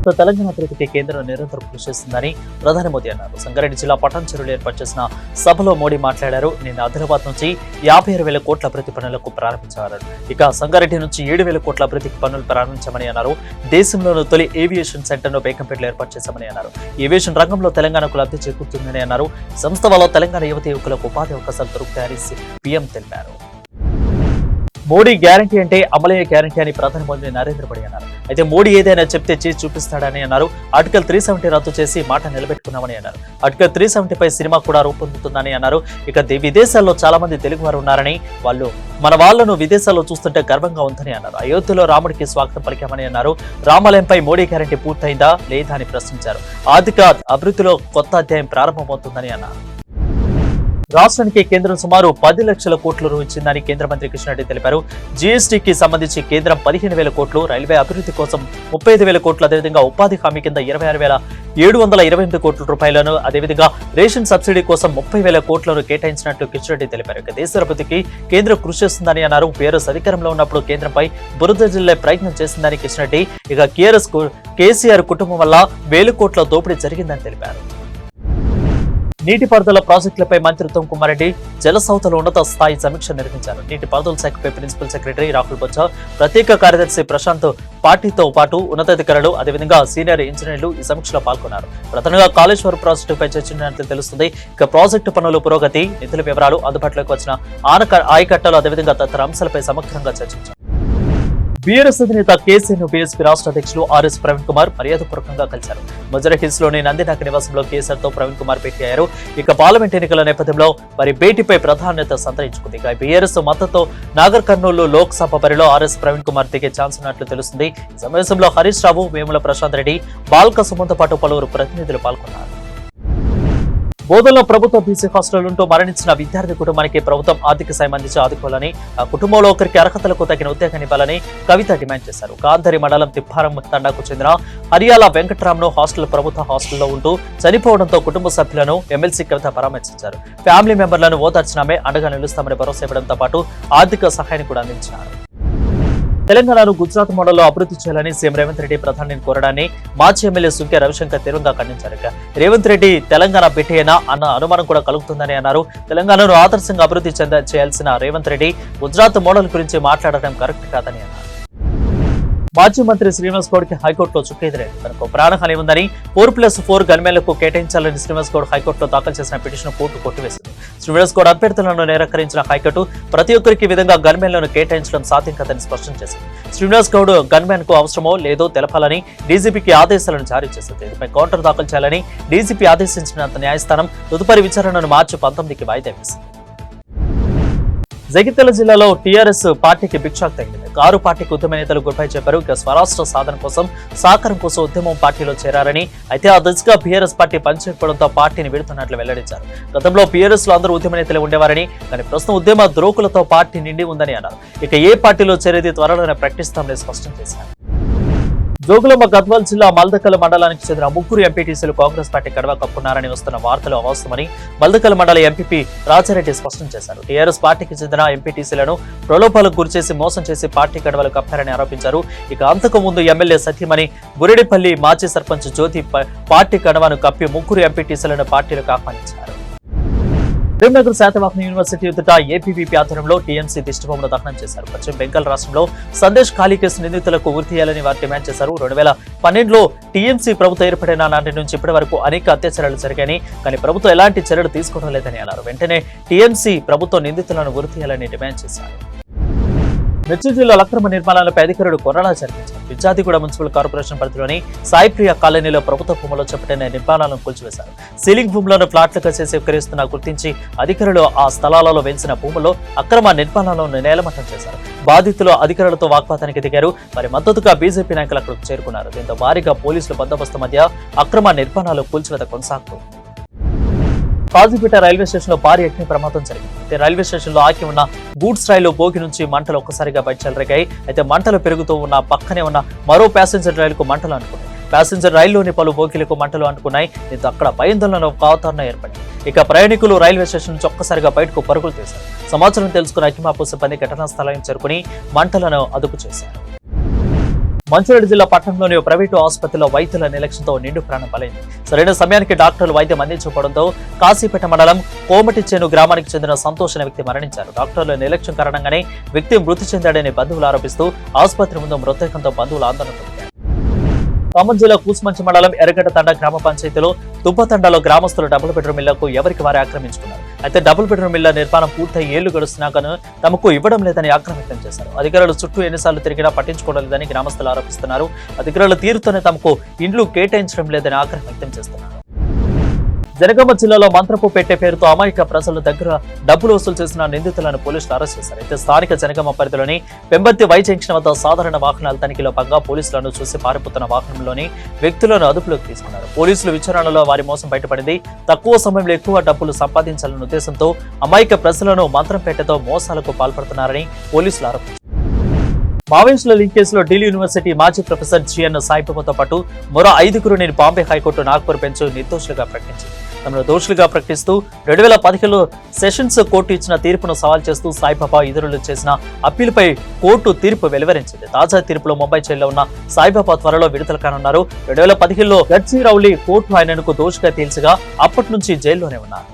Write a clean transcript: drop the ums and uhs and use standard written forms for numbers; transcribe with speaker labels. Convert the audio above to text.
Speaker 1: రాష్ట్రంతో తెలంగాణ అభివృద్ధికి కేంద్రం నిరంతరం కృషి చేస్తుందని ప్రధాని మోదీ అన్నారు. సంగారెడ్డి జిల్లా పటాన్చెరులో ఏర్పాటు చేసిన సభలో మోడీ మాట్లాడారు. నిన్న ఆదిలాబాద్ నుంచి 56,000 కోట్ల అభివృద్ధి పనులకు ప్రారంభించారు. ఇక సంగారెడ్డి నుంచి 7,000 కోట్ల అభివృద్ధికి పనులు ప్రారంభించామని అన్నారు. దేశంలోని తొలి ఏవియేషన్ సెంటర్ను బేగంపేటలో ఏర్పాటు చేశామని అన్నారు. ఏవియేషన్ రంగంలో తెలంగాణకు లబ్ధి చేకూరుతుందని అన్నారు. సంస్థ వల్ల తెలంగాణ యువతి యువకులకు ఉపాధి అవకాశాలు దొరుకుతాయని పీఎం తెలిపారు. మోడీ గ్యారంటీ అంటే అమలయ్యే గ్యారంటీ అని ప్రధాని మోదీ నరేంద్ర మోదీ అన్నారు. అయితే మోడీ ఏదైనా చెప్తే చేసి చూపిస్తాడని అన్నారు. ఆర్టికల్ 370 రద్దు చేసి మాట నిలబెట్టుకున్నామని అన్నారు. ఆర్టికల్ 370 పై సినిమా కూడా రూపొందుతుందని అన్నారు. ఇక విదేశాల్లో చాలా మంది తెలుగు వారు ఉన్నారని, మన వాళ్లను విదేశాల్లో చూస్తుంటే గర్వంగా ఉందని అన్నారు. అయోధ్యలో రాముడికి స్వాగతం పలికామని అన్నారు. రామాలయంపై మోడీ గ్యారంటీ పూర్తయిందా లేదా అని ప్రశ్నించారు. ఆర్థిక అభివృద్ధిలో కొత్త అధ్యాయం ప్రారంభమవుతుందని అన్నారు. రాష్ట్రానికి కేంద్రం సుమారు 10 లక్షల కోట్లు ఇచ్చిందని కేంద్ర మంత్రి కిషన్ రెడ్డి తెలిపారు. జీఎస్టీకి సంబంధించి కేంద్రం 15,000 కోట్లు, రైల్వే అభివృద్ధి కోసం 35,000 కోట్లు, అదేవిధంగా ఉపాధి హామీ కింద 26,728 కోట్ల రూపాయలను, అదేవిధంగా రేషన్ సబ్సిడీ కోసం 30,000 కోట్లను కేటాయించినట్లు కిషన్ రెడ్డి తెలిపారు. ఇక దేశ అభివృద్ధికి కేంద్రం కృషి చేస్తుందని అన్నారు. బీఆర్ఎస్ అధికారంలో ఉన్నప్పుడు కేంద్రంపై బురద జల్లే ప్రయత్నం చేసిందని కిషన్ రెడ్డి, ఇక కేసీఆర్ కుటుంబం వల్ల 1,000 కోట్ల దోపిడీ జరిగిందని తెలిపారు. నీటిపారుదల ప్రాజెక్టులపై మంత్రి ఉత్తమ్ కుమార్ రెడ్డి జలసౌతలో ఉన్నత స్థాయి సమీక్ష నిర్వహించారు. నీటిపారుదల శాఖపై ప్రిన్సిపల్ సెక్రటరీ రాహుల్ బొజ్జా, ప్రత్యేక కార్యదర్శి ప్రశాంత్ పార్టీతో పాటు ఉన్నతాధికారులు, అదేవిధంగా సీనియర్ ఇంజనీర్లు ఈ సమీక్షలో పాల్గొన్నారు. ప్రధానంగా కాళేశ్వరం ప్రాజెక్టుపై చర్చించినట్లు తెలుస్తుంది. ఇక ప్రాజెక్టు పనుల పురోగతి, నిధుల వివరాలు, అందుబాటులోకి వచ్చిన ఆయకట్టలు, అదేవిధంగా తదితర అంశాలపై సమగ్రంగా చర్చించారు. బీఆర్ఎస్ అధినేత కేసీఆర్ ను బీఎస్పీ రాష్ట్ర అధ్యక్షులు ఆర్ఎస్ ప్రవీణ్ కుమార్ మర్యాదపూర్వకంగా కలిశారు. మజరహిల్స్ లోని నందినాక నివాసంలో కేసీఆర్ తో ప్రవీణ్ కుమార్ భేటీ అయ్యారు. ఇక పార్లమెంట్ ఎన్నికల నేపథ్యంలో భేటీపై ప్రాధాన్యత సంతరించుకుంది. ఇక బీఆర్ఎస్ మద్దతుతో నాగర్ కర్నూలు లోక్సభ బరిలో ఆర్ఎస్ ప్రవీణ్ కుమార్ దిగే ఛాన్స్ ఉన్నట్లు తెలుస్తుంది. ఈ సమావేశంలో హరీష్ రావు, వేముల ప్రశాంత్ రెడ్డి, బాల్క సుమంతో పాటు పలువురు ప్రతినిధులు పాల్గొన్నారు. బోధనలో ప్రభుత్వ బీసీ హాస్టల్ ఉంటూ మరణించిన విద్యార్థి కుటుంబానికి ప్రభుత్వం ఆర్థిక సాయం అందించి ఆదుకోవాలని, ఆ కుటుంబంలో ఒకరికి అర్హతలకు తగిన ఉద్యోగాన్ని ఇవ్వాలని కవిత డిమాండ్ చేశారు. గాంధారి మండలం తిప్పారం తండాకు చెందిన హరియాల వెంకట్రామ్ను ప్రభుత్వ హాస్టల్లో ఉంటూ చనిపోవడంతో కుటుంబ సభ్యులను ఎమ్మెల్సీ కవిత పరామర్శించారు. ఫ్యామిలీ మెంబర్లను ఓదార్చినామే అండగా నిలుస్తామని భరోసా ఇవ్వడంతో పాటు ఆర్థిక సహాయాన్ని కూడా అందించారు. తెలంగాణను గుజరాత్ మోడల్లో అభివృద్ధి చేయాలని సీఎం రేవంత్ రెడ్డి ప్రధానిని కోరడాన్ని మాజీ ఎమ్మెల్యే సుంకె రవిశంకర్ తీవ్రంగా ఖండించారు. రేవంత్ రెడ్డి తెలంగాణ బిడ్డయేనా అన్న అనుమానం కూడా కలుగుతుందని అన్నారు. తెలంగాణను ఆదర్శంగా అభివృద్ధి చేయాల్సిన రేవంత్ రెడ్డి గుజరాత్ మోడల్ గురించి మాట్లాడటం కరెక్ట్ కాదని అన్నారు. మాజీ మంత్రి శ్రీనివాస్ గౌడ్ కి హైకోర్టులో చుక్కెదురైంది. తనకు ప్రాణహాని ఉందని 4+4 గన్మెన్లకు కేటాయించాలని శ్రీనివాస్ గౌడ్ హైకోర్టులో దాఖలు చేసిన పిటిషన్ కోర్టు కొట్టివేసింది. శ్రీనివాస్ గౌడ్ అభ్యర్థులను నిరాకరించిన హైకోర్టు ప్రతి ఒక్కరికి విధంగా గన్మెన్లను కేటాయించడం సాధ్యం కాదని స్పష్టం చేసింది. శ్రీనివాస్ గౌడ్ గన్మెన్ కు అవసరమో లేదో తెలపాలని డీజీపీకి ఆదేశాలను జారీ చేసింది. దీనిపై కౌంటర్ దాఖలు చేయాలని డీజీపీ ఆదేశించిన న్యాయస్థానం తదుపరి విచారణను మార్చి 19కి వాయిదా వేసింది. జగిత్యాల జిల్లాలో టీఆర్ఎస్ పార్టీకి బిగ్ షాక్ తగిలింది. కారు పార్టీకి ఉద్యమ నేతలు గుడ్ బై చెప్పారు. ఇక స్వరాష్ట్ర సాధన కోసం, సహకారం కోసం ఉద్యమం పార్టీలో చేరారని, అయితే ఆ దిశగా బీఆర్ఎస్ పార్టీ పనిచేయడంతో పార్టీని విడుతున్నట్లు వెల్లడించారు. గతంలో బీఆర్ఎస్ లో అందరూ ఉద్యమ నేతలు ఉండేవారని, కానీ ప్రస్తుతం ఉద్యమ ద్రోకులతో పార్టీ నిండి ఉందని అన్నారు. ఇక ఏ పార్టీలో చేరేది త్వరలోనే ప్రకటిస్తామని స్పష్టం చేశారు. జోగులాంబ గద్వాల్ జిల్లా మల్దకల్ మండలానికి చెందిన 3 ఎంపీటీసీలు కాంగ్రెస్ పార్టీ కడవ కప్పున్నారని వస్తున్న వార్తలు అవాస్తవమని మల్దకల్ మండల ఎంపీపీ రాజారెడ్డి స్పష్టం చేశారు. టీఆర్ఎస్ పార్టీకి చెందిన ఎంపీటీసీలను ప్రలోభాలకు గురిచేసి మోసం చేసి పార్టీ కడవలు కప్పారని ఆరోపించారు. ఇక అంతకు ముందు ఎమ్మెల్యే సత్యమణి బురెడిపల్లి మాజీ సర్పంచ్ జ్యోతి పార్టీ కడవను కప్పి 3 ఎంపీటీసీలను పార్టీలకు ఆహ్వానించారు. కరీంనగర్ శాతవాహన యూనివర్సిటీ ఎదుట ఏపీవీపీ ఆధ్వర్యంలో టీఎంసీ దిష్టిబొమ్మను దహనం చేశారు. పశ్చిమ బెంగాల్ రాష్ట్రంలో సందేశ్ ఖాళీ కేసు నిందితులకు ఉరి తీయాలని వారు డిమాండ్ చేశారు. 2012లో టీఎంసీ ప్రభుత్వం ఏర్పడిన నాటి నుంచి ఇప్పటి వరకు అనేక అత్యాచారాలు జరిగాయని, కానీ ప్రభుత్వం ఎలాంటి చర్యలు తీసుకోవడం లేదని అన్నారు. వెంటనే టీఎంసీ ప్రభుత్వం నిందితులను ఉరి తీయాలని డిమాండ్ చేశారు. మిర్చి జిల్లాలో అక్రమ నిర్మాణాలపై అధికారులు కొరడా జరిపించారు. విద్యార్థిగూడ మున్సిపల్ కార్పొరేషన్ పరిధిలోని సాయిప్రియ కాలనీలో ప్రభుత్వ భూములో చేపట్టిన నిర్మాణాలను కూల్చివేశారు. సీలింగ్ భూములను ఫ్లాట్లుగా చేసి విక్రయిస్తున్న గుర్తించి అధికారులు ఆ స్థలాలలో వెలిసిన భూముల్లో అక్రమ నిర్మాణాలను నేలమట్టం చేశారు. బాధితులు అధికారులతో వాగ్వాదానికి దిగారు. వారి మద్దతుగా బీజేపీ నాయకులు అక్కడికి చేరుకున్నారు. దీంతో భారీగా పోలీసుల బందోబస్తు మధ్య అక్రమ నిర్మాణాలు కూల్చివేత కొనసాగుతుంది. కాజీపేట రైల్వే స్టేషన్ లో భారీ అగ్ని ప్రమాదం జరిగింది. రైల్వే స్టేషన్ లో ఆకి ఉన్న గూడ్స్ రైలు బోగి నుంచి మంటలు ఒక్కసారిగా బయట చెలరేగాయి. అయితే మంటలు పెరుగుతూ ఉన్న పక్కనే ఉన్న మరో ప్యాసింజర్ రైలుకు మంటలు అంటుకున్నాయి. ప్యాసింజర్ రైల్లోని పలు బోగీలకు మంటలు అంటుకున్నాయి. దీంతో అక్కడ భయాందోళన వాతావరణం ఏర్పడింది. ఇక ప్రయాణికులు రైల్వే స్టేషన్ నుంచి ఒక్కసారిగా బయటకు పరుగులు తీశారు. సమాచారం తెలుసుకున్న అగ్నిమాపక సిబ్బంది ఘటనా స్థలానికి చేరుకుని మంటలను అదుపు చేశారు. మంచిర్యాల జిల్లా పట్టణంలోని ఓ ప్రైవేటు ఆసుపత్రిలో వైద్యుల నిర్లక్ష్యంతో నిండు ప్రాణం బలైంది. సరైన సమయానికి డాక్టర్లు వైద్యం అందించకపోవడంతో కాశీపేట మండలం కోమటిచేను గ్రామానికి చెందిన సంతోష్ అనే వ్యక్తి మరణించారు. డాక్టర్ల నిర్లక్ష్యం కారణంగానే వ్యక్తి మృతి చెందాడని బంధువులు ఆరోపిస్తూ ఆసుపత్రి ముందు మృతదేహంతో బంధువులు ఆందోళన పొందారు. ఖమ్మం జిల్లా కూసుమంచి మండలం ఎర్రగడ్డ తండ గ్రామ పంచాయతీలో తుబ్బతండలో గ్రామస్తులు డబుల్ బెడ్రూమ్ ఇళ్లకు ఎవరికి వారే ఆక్రమించుకున్నారు. అయితే డబుల్ బెడ్రూమ్ ఇళ్ల నిర్మాణం పూర్తయి ఏళ్లు గడుస్తున్నా కానీ తమకు ఇవ్వడం లేదని ఆగ్రహం వ్యక్తం చేశారు. అధికారులు చుట్టూ ఎన్నిసార్లు తిరిగినా పట్టించుకోవడం లేదని గ్రామస్తులు ఆరోపిస్తున్నారు. అధికారుల తీరుతోనే తమకు ఇండ్లు కేటాయించడం లేదని ఆగ్రహం వ్యక్తం చేస్తున్నారు. జనగామ జిల్లాలో మంత్రపు పెట్టే పేరుతో అమాయక ప్రజల దగ్గర డబ్బులు వసూలు చేసిన నిందితులను పోలీసులు అరెస్ట్ చేశారు. అయితే స్థానిక జనగామ పరిధిలోని పెంబర్తి వై జంక్షన్ వద్ద సాధారణ వాహనాల తనిఖీలో భాగంగా పోలీసులను చూసి పారిపోతున్న వాహనంలోని వ్యక్తులను అదుపులోకి తీసుకున్నారు. పోలీసులు విచారణలో వారి మోసం బయటపడింది. తక్కువ సమయంలో ఎక్కువ డబ్బులు సంపాదించాలన్న ఉద్దేశంతో అమాయక ప్రజలను మంత్రం పెట్టెతో మోసాలకు పాల్పడుతున్నారని పోలీసులు ఆరోపించారు. మావోయిస్టుల లింక్ కేసులో ఢిల్లీ యూనివర్సిటీ మాజీ ప్రొఫెసర్ జిఎన్ సాయిబాబాతో పాటు మరో 5గురిని బాంబే హైకోర్టు నాగ్పూర్ బెంచ్ నిర్దోషులుగా ప్రకటించింది. తమను దోషులుగా ప్రకటిస్తూ 2015లో సెషన్స్ కోర్టు ఇచ్చిన తీర్పును సవాల్ చేస్తూ సాయిబాబా ఇతరులు చేసిన అప్పీలుపై కోర్టు తీర్పు వెలువరించింది. తాజా తీర్పులో ముంబై జైల్లో ఉన్న సాయిబాబా త్వరలో విడుదల కానున్నారు. 2015లో గడ్చిరౌలి కోర్టు ఆయనకు దోషిగా తేల్చగా అప్పటి నుంచి జైల్లోనే ఉన్నారు.